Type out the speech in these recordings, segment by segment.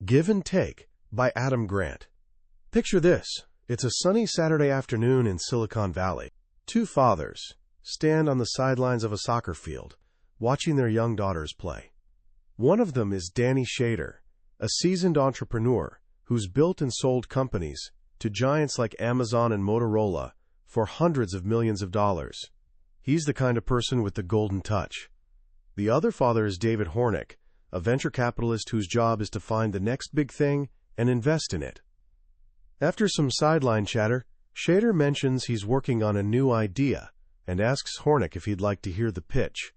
Give and Take by Adam Grant. Picture this. It's a sunny Saturday afternoon in Silicon Valley. Two fathers stand on the sidelines of a soccer field, watching their young daughters play. One of them is Danny Shader, a seasoned entrepreneur who's built and sold companies to giants like Amazon and Motorola for hundreds of millions of dollars. He's the kind of person with the golden touch. The other father is David Hornick, a venture capitalist whose job is to find the next big thing and invest in it. After some sideline chatter, Shader mentions he's working on a new idea and asks Hornick if he'd like to hear the pitch.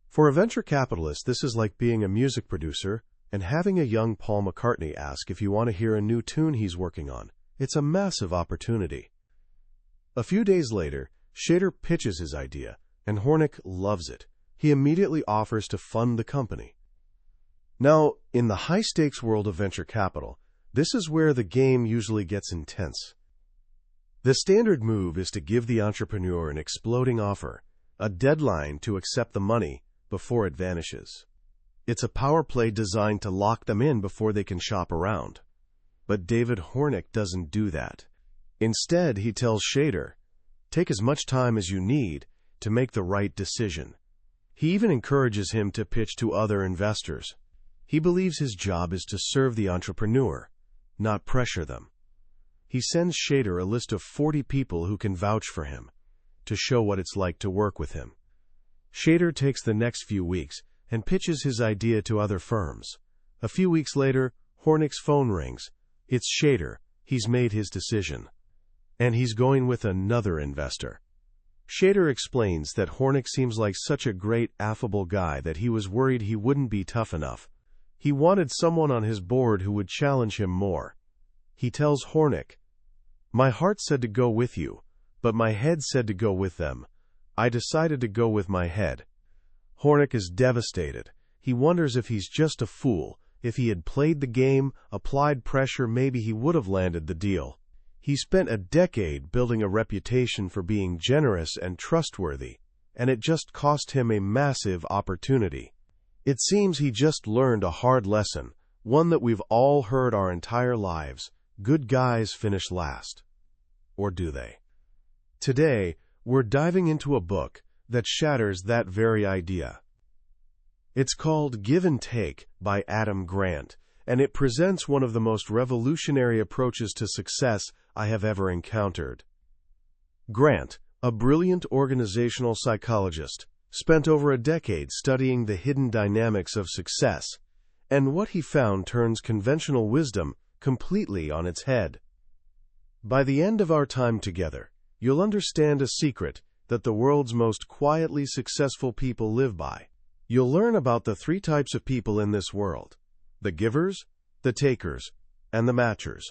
For a venture capitalist, this is like being a music producer and having a young Paul McCartney ask if you want to hear a new tune he's working on. It's a massive opportunity. A few days later, Shader pitches his idea, and Hornick loves it. He immediately offers to fund the company. Now, in the high-stakes world of venture capital, this is where the game usually gets intense. The standard move is to give the entrepreneur an exploding offer, a deadline to accept the money before it vanishes. It's a power play designed to lock them in before they can shop around. But David Hornick doesn't do that. Instead, he tells Shader, take as much time as you need to make the right decision. He even encourages him to pitch to other investors. He believes his job is to serve the entrepreneur, not pressure them. He sends Shader a list of 40 people who can vouch for him, to show what it's like to work with him. Shader takes the next few weeks and pitches his idea to other firms. A few weeks later, Hornick's phone rings. It's Shader. He's made his decision. And he's going with another investor. Shader explains that Hornick seems like such a great, affable guy that he was worried he wouldn't be tough enough. He wanted someone on his board who would challenge him more. He tells Hornick, my heart said to go with you, but my head said to go with them. I decided to go with my head. Hornick is devastated. He wonders if he's just a fool. If he had played the game, applied pressure, maybe he would have landed the deal. He spent a decade building a reputation for being generous and trustworthy, and it just cost him a massive opportunity. It seems he just learned a hard lesson, one that we've all heard our entire lives. Good guys finish last. Or do they? Today, we're diving into a book that shatters that very idea. It's called Give and Take by Adam Grant, and it presents one of the most revolutionary approaches to success I have ever encountered. Grant, a brilliant organizational psychologist, spent over a decade studying the hidden dynamics of success, and what he found turns conventional wisdom completely on its head. By the end of our time together, you'll understand a secret that the world's most quietly successful people live by. You'll learn about the 3 types of people in this world: the givers, the takers, and the matchers.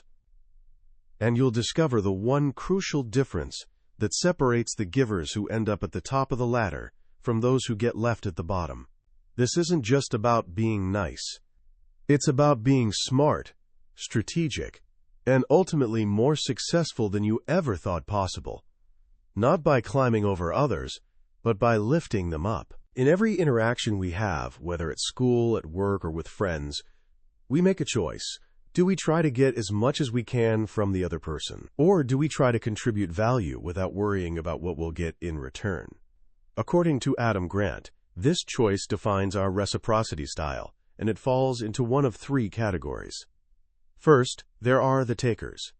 And you'll discover the one crucial difference that separates the givers who end up at the top of the ladder from those who get left at the bottom. This isn't just about being nice. It's about being smart, strategic, and ultimately more successful than you ever thought possible. Not by climbing over others, but by lifting them up. In every interaction we have, whether at school, at work, or with friends, we make a choice. Do we try to get as much as we can from the other person? Or do we try to contribute value without worrying about what we'll get in return? According to Adam Grant, this choice defines our reciprocity style, and it falls into one of 3 categories. First, there are the takers.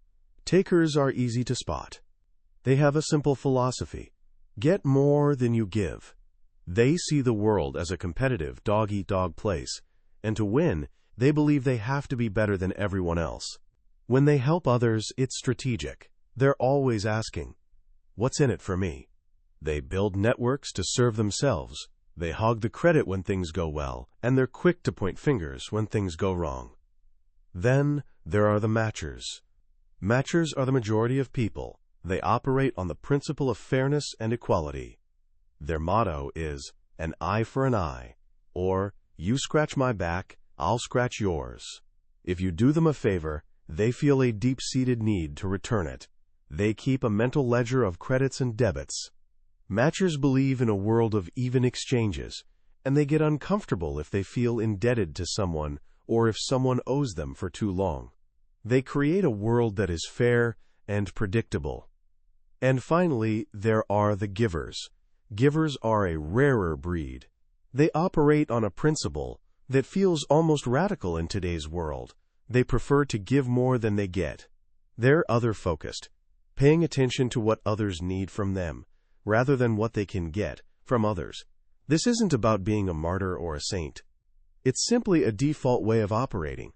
Takers are easy to spot. They have a simple philosophy: get more than you give. They see the world as a competitive dog-eat-dog place, and to win, they believe they have to be better than everyone else. When they help others, it's strategic. They're always asking, what's in it for me? They build networks to serve themselves. They hog the credit when things go well, and they're quick to point fingers when things go wrong. Then there are the matchers. Matchers are the majority of people. They operate on the principle of fairness and equality. Their motto is an eye for an eye, or you scratch my back, I'll scratch yours. If you do them a favor, they feel a deep-seated need to return it. They keep a mental ledger of credits and debits. Matchers believe in a world of even exchanges, and they get uncomfortable if they feel indebted to someone or if someone owes them for too long. They create a world that is fair and predictable. And finally, there are the givers. Givers are a rarer breed. They operate on a principle that feels almost radical in today's world. They prefer to give more than they get. They're other-focused, paying attention to what others need from them, rather than what they can get from others. This isn't about being a martyr or a saint. It's simply a default way of operating.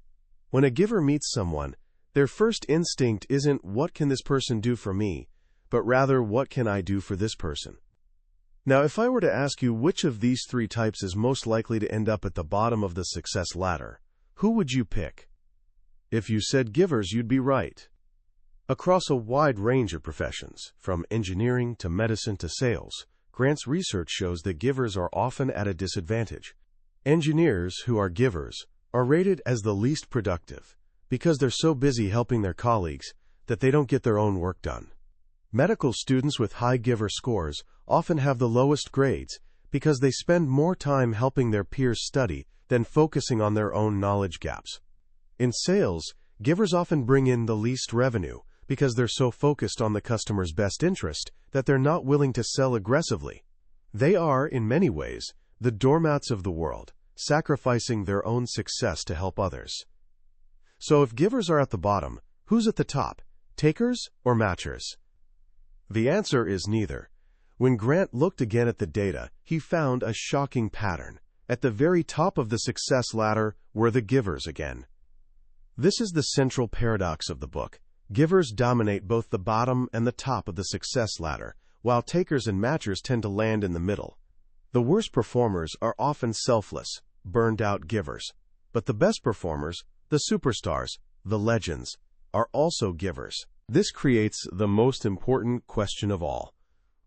When a giver meets someone, their first instinct isn't, "What can this person do for me?" but rather, "What can I do for this person?" Now, if I were to ask you which of these three types is most likely to end up at the bottom of the success ladder, who would you pick? If you said givers, you'd be right. Across a wide range of professions, from engineering to medicine to sales, Grant's research shows that givers are often at a disadvantage. Engineers who are givers are rated as the least productive because they're so busy helping their colleagues that they don't get their own work done. Medical students with high giver scores often have the lowest grades because they spend more time helping their peers study than focusing on their own knowledge gaps. In sales, givers often bring in the least revenue because they're so focused on the customer's best interest that they're not willing to sell aggressively. They are, in many ways, the doormats of the world, sacrificing their own success to help others. So if givers are at the bottom, who's at the top, takers or matchers? The answer is neither. When Grant looked again at the data, he found a shocking pattern. At the very top of the success ladder were the givers again. This is the central paradox of the book. Givers dominate both the bottom and the top of the success ladder, while takers and matchers tend to land in the middle. The worst performers are often selfless, burned-out givers. But the best performers, the superstars, the legends, are also givers. This creates the most important question of all.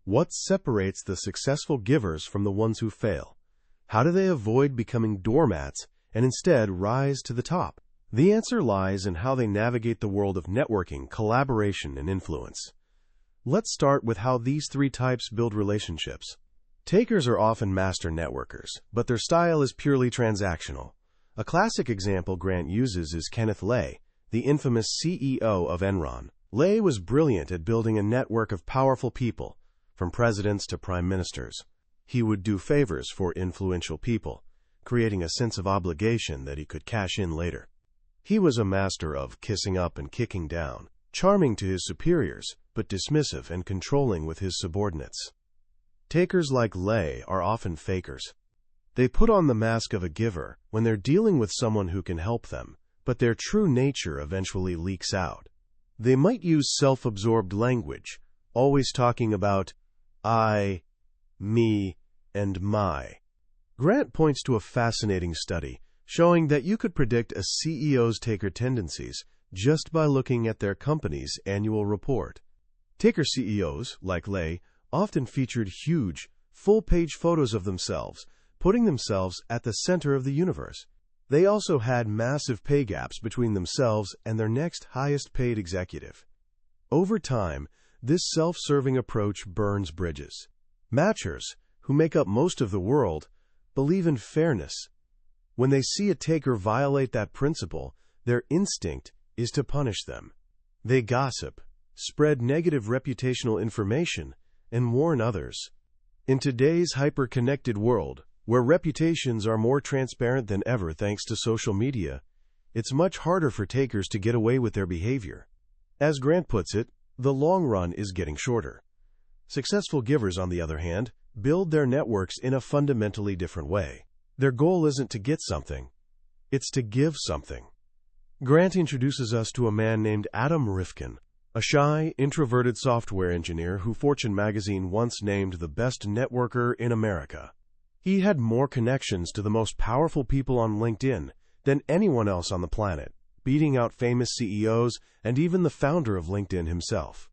What separates the successful givers from the ones who fail? How do they avoid becoming doormats and instead rise to the top? The answer lies in how they navigate the world of networking, collaboration, and influence. Let's start with how these three types build relationships. Takers are often master networkers, but their style is purely transactional. A classic example Grant uses is Kenneth Lay, the infamous CEO of Enron. Lay was brilliant at building a network of powerful people, from presidents to prime ministers. He would do favors for influential people, creating a sense of obligation that he could cash in later. He was a master of kissing up and kicking down, charming to his superiors, but dismissive and controlling with his subordinates. Takers like Lay are often fakers. They put on the mask of a giver when they're dealing with someone who can help them, but their true nature eventually leaks out. They might use self-absorbed language, always talking about I, me, and my. Grant points to a fascinating study showing that you could predict a CEO's taker tendencies just by looking at their company's annual report. Taker CEOs, like Lay, often featured huge, full-page photos of themselves, putting themselves at the center of the universe. They also had massive pay gaps between themselves and their next highest-paid executive. Over time, this self-serving approach burns bridges. Matchers, who make up most of the world, believe in fairness. When they see a taker violate that principle, their instinct is to punish them. They gossip, spread negative reputational information, and warn others. In today's hyper-connected world, where reputations are more transparent than ever thanks to social media, it's much harder for takers to get away with their behavior. As Grant puts it, the long run is getting shorter. Successful givers, on the other hand, build their networks in a fundamentally different way. Their goal isn't to get something, it's to give something. Grant introduces us to a man named Adam Rifkin, a shy, introverted software engineer who Fortune magazine once named the best networker in America. He had more connections to the most powerful people on LinkedIn than anyone else on the planet, beating out famous CEOs and even the founder of LinkedIn himself.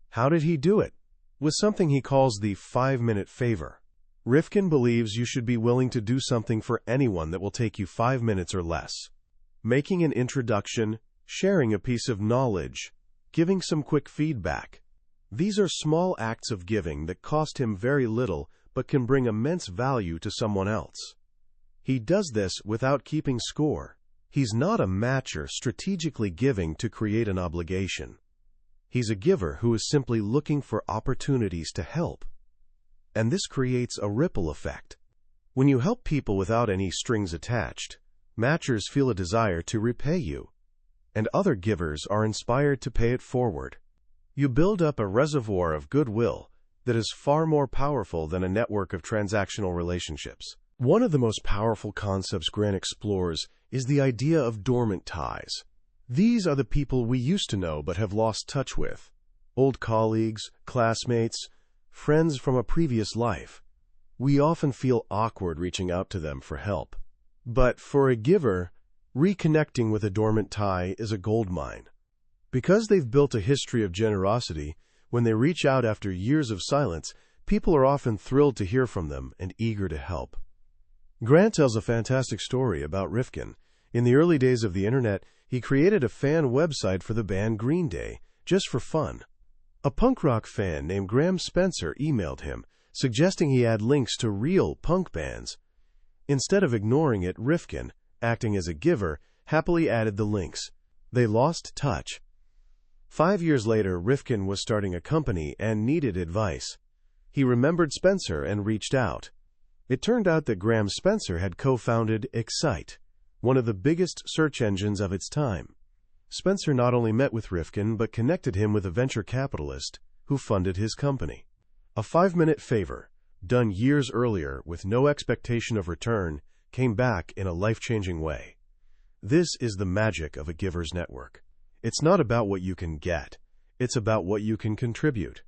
How did he do it? With something he calls the 5-minute favor. Rifkin believes you should be willing to do something for anyone that will take you 5 minutes or less. Making an introduction, sharing a piece of knowledge, giving some quick feedback. These are small acts of giving that cost him very little but can bring immense value to someone else. He does this without keeping score. He's not a matcher strategically giving to create an obligation. He's a giver who is simply looking for opportunities to help. And this creates a ripple effect. When you help people without any strings attached, matchers feel a desire to repay you, and other givers are inspired to pay it forward. You build up a reservoir of goodwill that is far more powerful than a network of transactional relationships. One of the most powerful concepts Grant explores is the idea of dormant ties. These are the people we used to know but have lost touch with. Old colleagues, classmates, friends from a previous life. We often feel awkward reaching out to them for help. But for a giver, reconnecting with a dormant tie is a goldmine. Because they've built a history of generosity, when they reach out after years of silence, people are often thrilled to hear from them and eager to help. Grant tells a fantastic story about Rifkin. In the early days of the internet, he created a fan website for the band Green Day, just for fun. A punk rock fan named Graham Spencer emailed him, suggesting he add links to real punk bands. Instead of ignoring it, Rifkin, acting as a giver, happily added the links. They lost touch. 5 years later, Rifkin was starting a company and needed advice. He remembered Spencer and reached out. It turned out that Graham Spencer had co-founded Excite, one of the biggest search engines of its time. Spencer not only met with Rifkin, but connected him with a venture capitalist who funded his company. A 5-minute favor, done years earlier with no expectation of return, came back in a life-changing way. This is the magic of a giver's network. It's not about what you can get. It's about what you can contribute.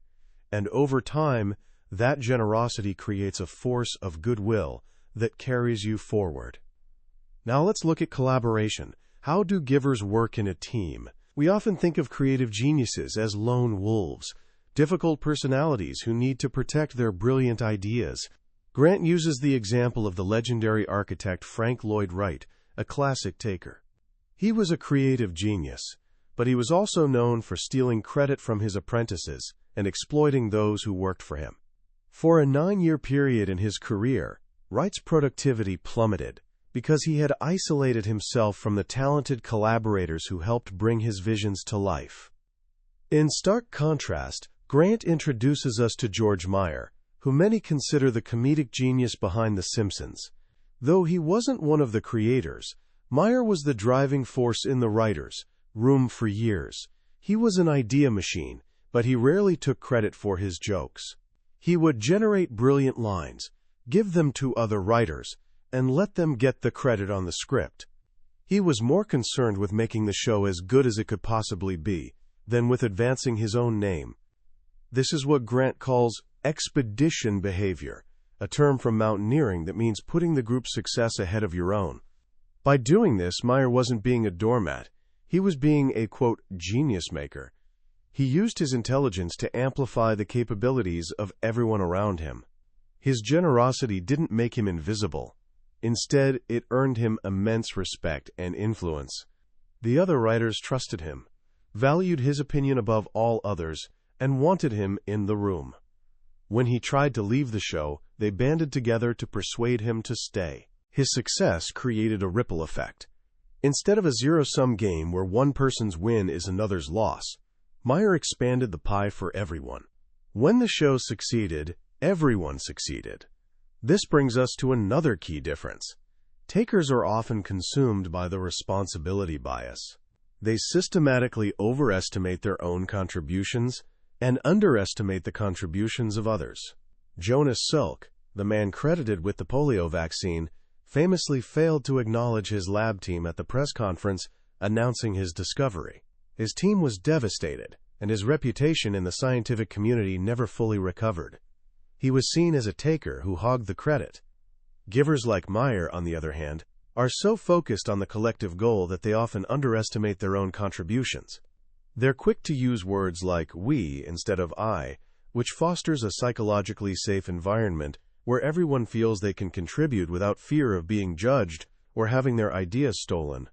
And over time, that generosity creates a force of goodwill that carries you forward. Now let's look at collaboration. How do givers work in a team? We often think of creative geniuses as lone wolves, difficult personalities who need to protect their brilliant ideas. Grant uses the example of the legendary architect Frank Lloyd Wright, a classic taker. He was a creative genius, but he was also known for stealing credit from his apprentices and exploiting those who worked for him. For a 9-year period in his career, Wright's productivity plummeted because he had isolated himself from the talented collaborators who helped bring his visions to life. In stark contrast, Grant introduces us to George Meyer, who many consider the comedic genius behind The Simpsons. Though he wasn't one of the creators, Meyer was the driving force in the writers' room for years. He was an idea machine, but he rarely took credit for his jokes. He would generate brilliant lines, give them to other writers, and let them get the credit on the script. He was more concerned with making the show as good as it could possibly be than with advancing his own name. This is what Grant calls expedition behavior, a term from mountaineering that means putting the group's success ahead of your own. By doing this, Meyer wasn't being a doormat. He was being a, quote, genius maker. He used his intelligence to amplify the capabilities of everyone around him. His generosity didn't make him invisible. Instead, it earned him immense respect and influence. The other writers trusted him, valued his opinion above all others, and wanted him in the room. When he tried to leave the show, they banded together to persuade him to stay. His success created a ripple effect. Instead of a zero-sum game where one person's win is another's loss, Meyer expanded the pie for everyone. When the show succeeded, everyone succeeded. This brings us to another key difference. Takers are often consumed by the responsibility bias. They systematically overestimate their own contributions and underestimate the contributions of others. Jonas Salk, the man credited with the polio vaccine, famously failed to acknowledge his lab team at the press conference announcing his discovery. His team was devastated, and his reputation in the scientific community never fully recovered. He was seen as a taker who hogged the credit. Givers like Meyer, on the other hand, are so focused on the collective goal that they often underestimate their own contributions. They're quick to use words like we instead of I, which fosters a psychologically safe environment where everyone feels they can contribute without fear of being judged or having their ideas stolen.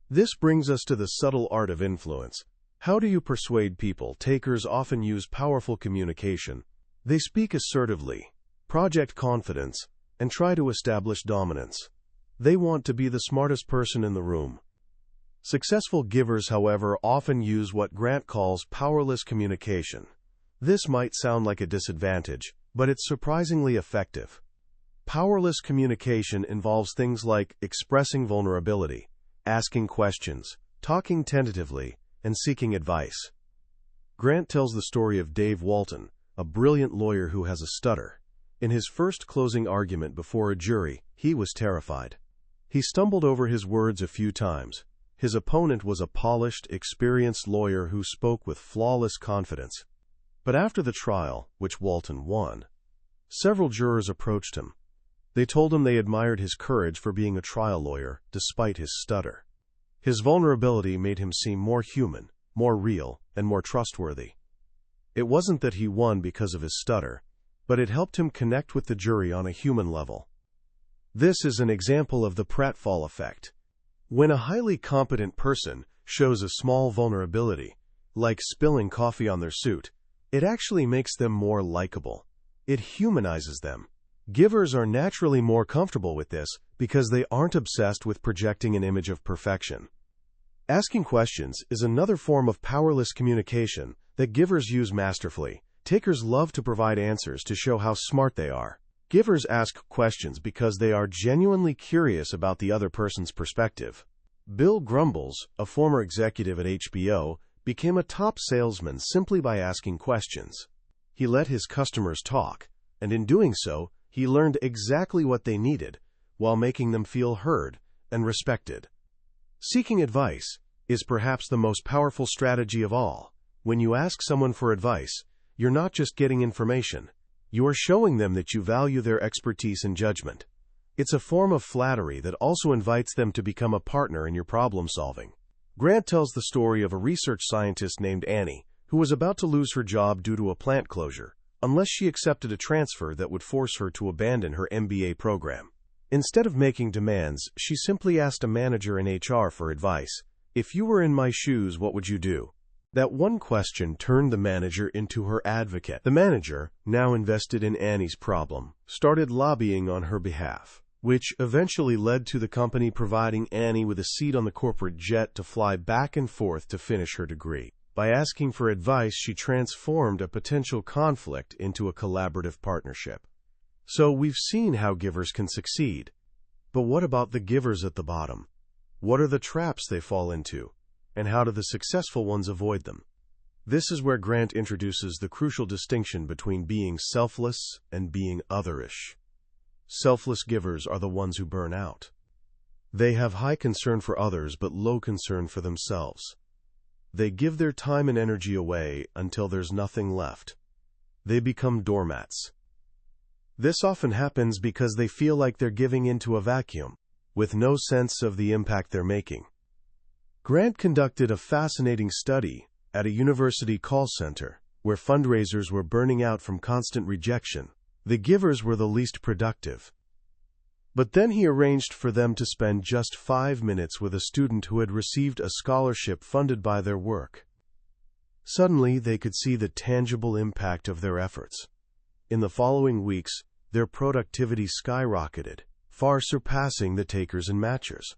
This brings us to the subtle art of influence. How do you persuade people? Takers often use powerful communication. They speak assertively, project confidence, and try to establish dominance. They want to be the smartest person in the room, Successful givers, however, often use what Grant calls powerless communication. This might sound like a disadvantage, but it's surprisingly effective. Powerless communication involves things like expressing vulnerability, asking questions, talking tentatively, and seeking advice. Grant tells the story of Dave Walton, a brilliant lawyer who has a stutter. In his first closing argument before a jury, he was terrified. He stumbled over his words a few times. His opponent was a polished, experienced lawyer who spoke with flawless confidence. But after the trial, which Walton won, several jurors approached him. They told him they admired his courage for being a trial lawyer, despite his stutter. His vulnerability made him seem more human, more real, and more trustworthy. It wasn't that he won because of his stutter, but it helped him connect with the jury on a human level. This is an example of the pratfall effect. When a highly competent person shows a small vulnerability, like spilling coffee on their suit, it actually makes them more likable. It humanizes them. Givers are naturally more comfortable with this because they aren't obsessed with projecting an image of perfection. Asking questions is another form of powerless communication that givers use masterfully. Takers love to provide answers to show how smart they are. Givers ask questions because they are genuinely curious about the other person's perspective. Bill Grumbles, a former executive at HBO, became a top salesman simply by asking questions. He let his customers talk, and in doing so, he learned exactly what they needed, while making them feel heard and respected. Seeking advice is perhaps the most powerful strategy of all. When you ask someone for advice, you're not just getting information. You are showing them that you value their expertise and judgment. It's a form of flattery that also invites them to become a partner in your problem-solving. Grant tells the story of a research scientist named Annie, who was about to lose her job due to a plant closure, unless she accepted a transfer that would force her to abandon her MBA program. Instead of making demands, she simply asked a manager in HR for advice. "If you were in my shoes, what would you do?" That one question turned the manager into her advocate. The manager, now invested in Annie's problem, started lobbying on her behalf, which eventually led to the company providing Annie with a seat on the corporate jet to fly back and forth to finish her degree. By asking for advice, she transformed a potential conflict into a collaborative partnership. So we've seen how givers can succeed. But what about the givers at the bottom? What are the traps they fall into? And how do the successful ones avoid them? This is where Grant introduces the crucial distinction between being selfless and being otherish. Selfless givers are the ones who burn out. They have high concern for others but low concern for themselves. They give their time and energy away until there's nothing left. They become doormats. This often happens because they feel like they're giving into a vacuum, with no sense of the impact they're making. Grant conducted a fascinating study at a university call center where fundraisers were burning out from constant rejection. The givers were the least productive. But then he arranged for them to spend just 5 minutes with a student who had received a scholarship funded by their work. Suddenly, they could see the tangible impact of their efforts. In the following weeks, their productivity skyrocketed, far surpassing the takers and matchers.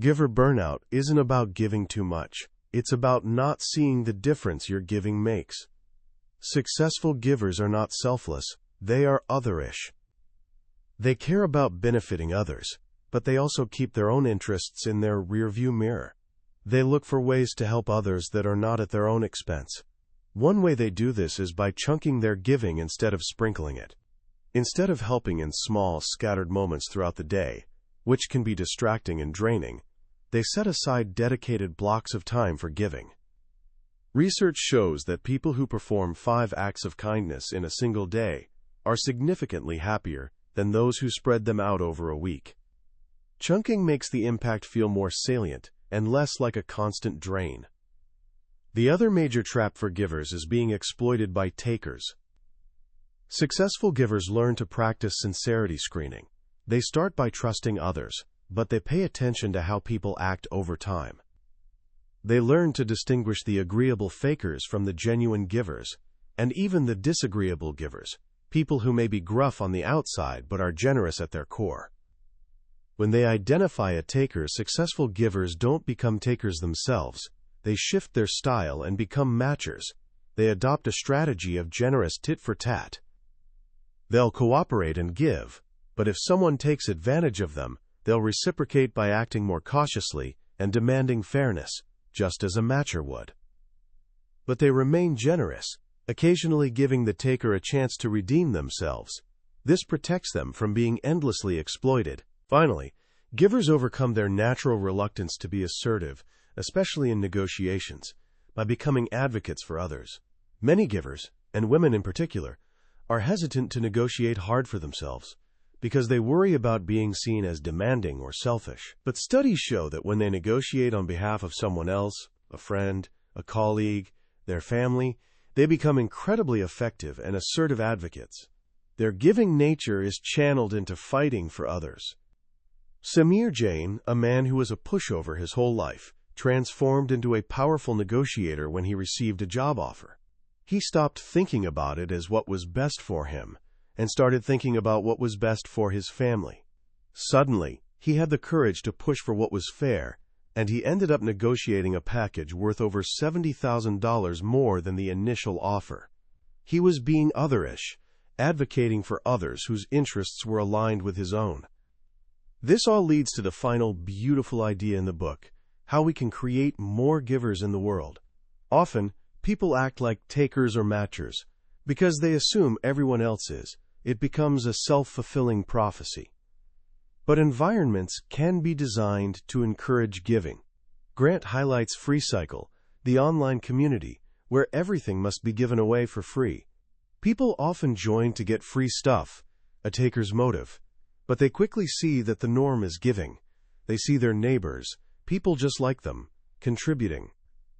Giver burnout isn't about giving too much. It's about not seeing the difference your giving makes. Successful givers are not selfless, they are otherish. They care about benefiting others, but they also keep their own interests in their rearview mirror. They look for ways to help others that are not at their own expense. One way they do this is by chunking their giving instead of sprinkling it. Instead of helping in small, scattered moments throughout the day, which can be distracting and draining, they set aside dedicated blocks of time for giving. Research shows that people who perform 5 acts of kindness in a single day are significantly happier than those who spread them out over a week. Chunking makes the impact feel more salient and less like a constant drain. The other major trap for givers is being exploited by takers. Successful givers learn to practice sincerity screening. They start by trusting others, but they pay attention to how people act over time. They learn to distinguish the agreeable fakers from the genuine givers, and even the disagreeable givers, people who may be gruff on the outside but are generous at their core. When they identify a taker, successful givers don't become takers themselves. They shift their style and become matchers. They adopt a strategy of generous tit-for-tat. They'll cooperate and give, but if someone takes advantage of them, they'll reciprocate by acting more cautiously and demanding fairness, just as a matcher would. But they remain generous, occasionally giving the taker a chance to redeem themselves. This protects them from being endlessly exploited. Finally, givers overcome their natural reluctance to be assertive, especially in negotiations, by becoming advocates for others. Many givers, and women in particular, are hesitant to negotiate hard for themselves because they worry about being seen as demanding or selfish. But studies show that when they negotiate on behalf of someone else, a friend, a colleague, their family, they become incredibly effective and assertive advocates. Their giving nature is channeled into fighting for others. Samir Jain, a man who was a pushover his whole life, transformed into a powerful negotiator when he received a job offer. He stopped thinking about it as what was best for him and started thinking about what was best for his family. Suddenly, he had the courage to push for what was fair, and he ended up negotiating a package worth over $70,000 more than the initial offer. He was being otherish, advocating for others whose interests were aligned with his own. This all leads to the final beautiful idea in the book, how we can create more givers in the world. Often, people act like takers or matchers because they assume everyone else is. It becomes a self-fulfilling prophecy. But environments can be designed to encourage giving. Grant highlights FreeCycle, the online community, where everything must be given away for free. People often join to get free stuff, a taker's motive, but they quickly see that the norm is giving. They see their neighbors, people just like them, contributing.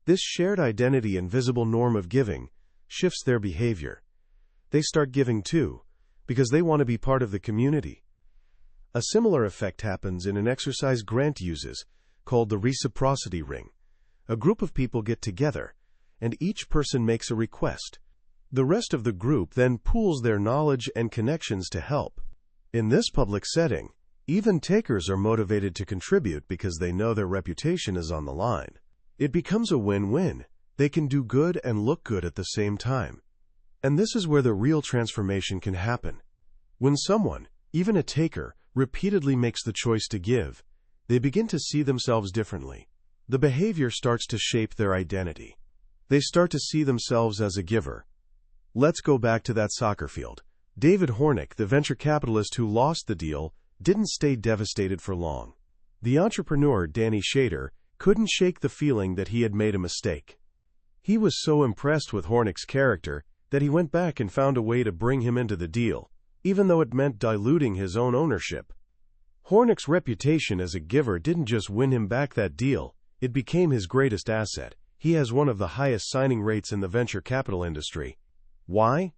This shared identity and visible norm of giving shifts their behavior. They start giving too, because they want to be part of the community. A similar effect happens in an exercise Grant uses, called the reciprocity ring. A group of people get together, and each person makes a request. The rest of the group then pools their knowledge and connections to help. In this public setting, even takers are motivated to contribute because they know their reputation is on the line. It becomes a win-win. They can do good and look good at the same time. And this is where the real transformation can happen. When someone, even a taker, repeatedly makes the choice to give, they begin to see themselves differently. The behavior starts to shape their identity. They start to see themselves as a giver. Let's go back to that soccer field. David Hornick, the venture capitalist who lost the deal, didn't stay devastated for long. The entrepreneur, Danny Shader, couldn't shake the feeling that he had made a mistake. He was so impressed with Hornick's character that he went back and found a way to bring him into the deal, even though it meant diluting his own ownership. Hornick's reputation as a giver didn't just win him back that deal, it became his greatest asset. He has one of the highest signing rates in the venture capital industry. Why?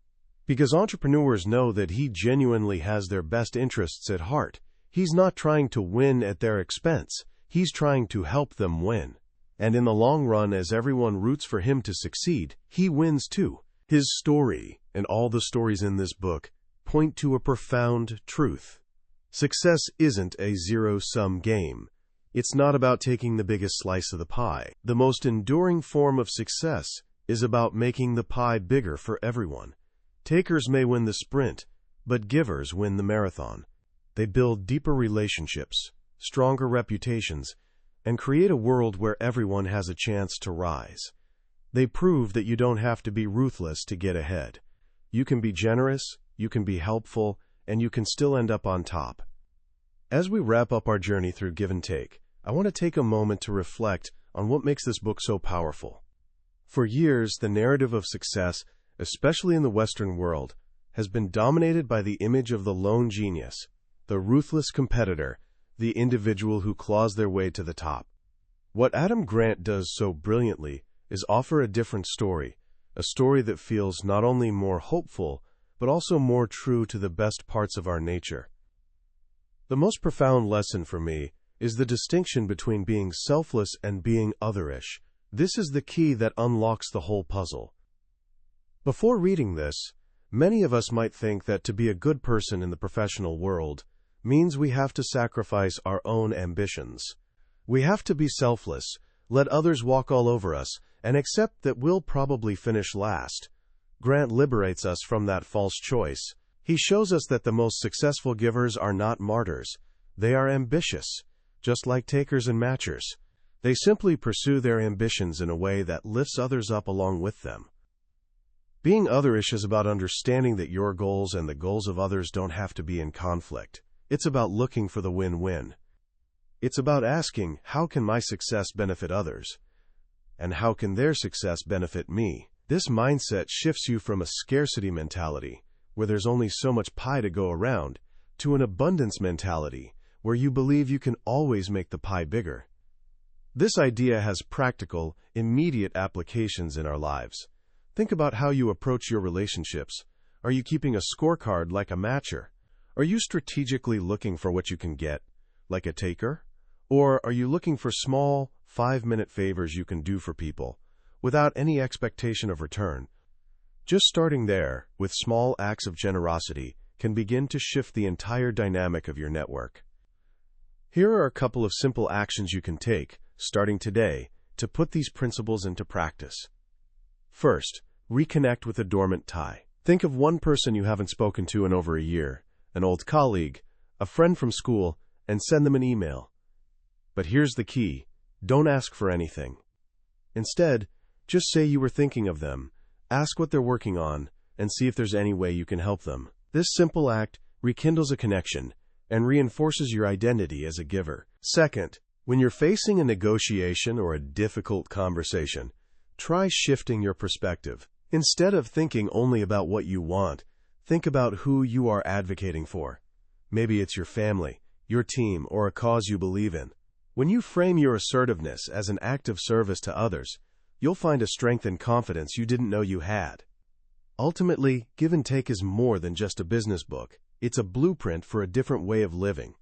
Because entrepreneurs know that he genuinely has their best interests at heart. He's not trying to win at their expense. He's trying to help them win. And in the long run, as everyone roots for him to succeed, he wins too. His story, and all the stories in this book, point to a profound truth. Success isn't a zero-sum game. It's not about taking the biggest slice of the pie. The most enduring form of success is about making the pie bigger for everyone. Takers may win the sprint, but givers win the marathon. They build deeper relationships, stronger reputations, and create a world where everyone has a chance to rise. They prove that you don't have to be ruthless to get ahead. You can be generous, you can be helpful, and you can still end up on top. As we wrap up our journey through Give and Take, I want to take a moment to reflect on what makes this book so powerful. For years, the narrative of success, especially in the Western world, has been dominated by the image of the lone genius, the ruthless competitor, the individual who claws their way to the top. What Adam Grant does so brilliantly is offer a different story, a story that feels not only more hopeful, but also more true to the best parts of our nature. The most profound lesson for me is the distinction between being selfless and being otherish. This is the key that unlocks the whole puzzle. Before reading this, many of us might think that to be a good person in the professional world means we have to sacrifice our own ambitions. We have to be selfless, let others walk all over us, and accept that we'll probably finish last. Grant liberates us from that false choice. He shows us that the most successful givers are not martyrs. They are ambitious, just like takers and matchers. They simply pursue their ambitions in a way that lifts others up along with them. Being otherish is about understanding that your goals and the goals of others don't have to be in conflict. It's about looking for the win-win. It's about asking, how can my success benefit others? And how can their success benefit me? This mindset shifts you from a scarcity mentality, where there's only so much pie to go around, to an abundance mentality, where you believe you can always make the pie bigger. This idea has practical, immediate applications in our lives. Think about how you approach your relationships. Are you keeping a scorecard like a matcher? Are you strategically looking for what you can get, like a taker? Or are you looking for small, 5-minute favors you can do for people, without any expectation of return? Just starting there, with small acts of generosity, can begin to shift the entire dynamic of your network. Here are a couple of simple actions you can take, starting today, to put these principles into practice. First, reconnect with a dormant tie. Think of one person you haven't spoken to in over a year, an old colleague, a friend from school, and send them an email. But here's the key: don't ask for anything. Instead, just say you were thinking of them, ask what they're working on, and see if there's any way you can help them. This simple act rekindles a connection and reinforces your identity as a giver. Second, when you're facing a negotiation or a difficult conversation, try shifting your perspective. Instead of thinking only about what you want, think about who you are advocating for. Maybe it's your family, your team, or a cause you believe in. When you frame your assertiveness as an act of service to others, you'll find a strength and confidence you didn't know you had. Ultimately, Give and Take is more than just a business book. It's a blueprint for a different way of living.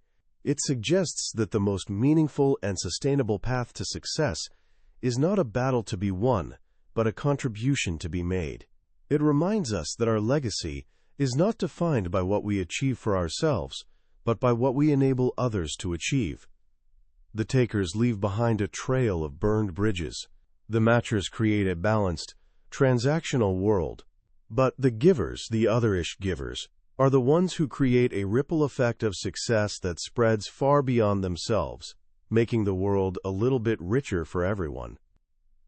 It suggests that the most meaningful and sustainable path to success is not a battle to be won, but a contribution to be made. It reminds us that our legacy is not defined by what we achieve for ourselves, but by what we enable others to achieve. The takers leave behind a trail of burned bridges. The matchers create a balanced, transactional world. But the givers, the otherish givers, are the ones who create a ripple effect of success that spreads far beyond themselves, making the world a little bit richer for everyone.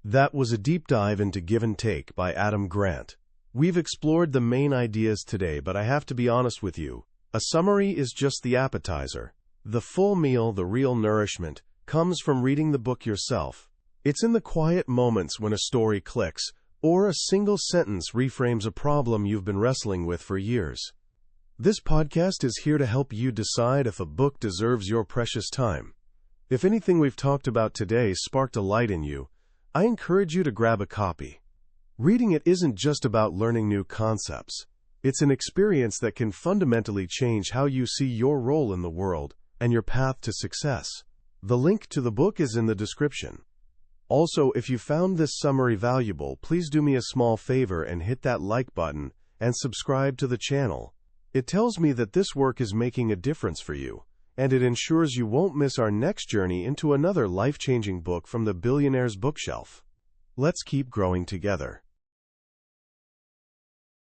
That was a deep dive into Give and Take by Adam Grant. We've explored the main ideas today, but I have to be honest with you. A summary is just the appetizer. The full meal, the real nourishment, comes from reading the book yourself. It's in the quiet moments when a story clicks, or a single sentence reframes a problem you've been wrestling with for years. This podcast is here to help you decide if a book deserves your precious time. If anything we've talked about today sparked a light in you, I encourage you to grab a copy. Reading it isn't just about learning new concepts. It's an experience that can fundamentally change how you see your role in the world and your path to success. The link to the book is in the description. Also, if you found this summary valuable, please do me a small favor and hit that like button and subscribe to the channel. It tells me that this work is making a difference for you, and it ensures you won't miss our next journey into another life-changing book from the billionaire's bookshelf. Let's keep growing together.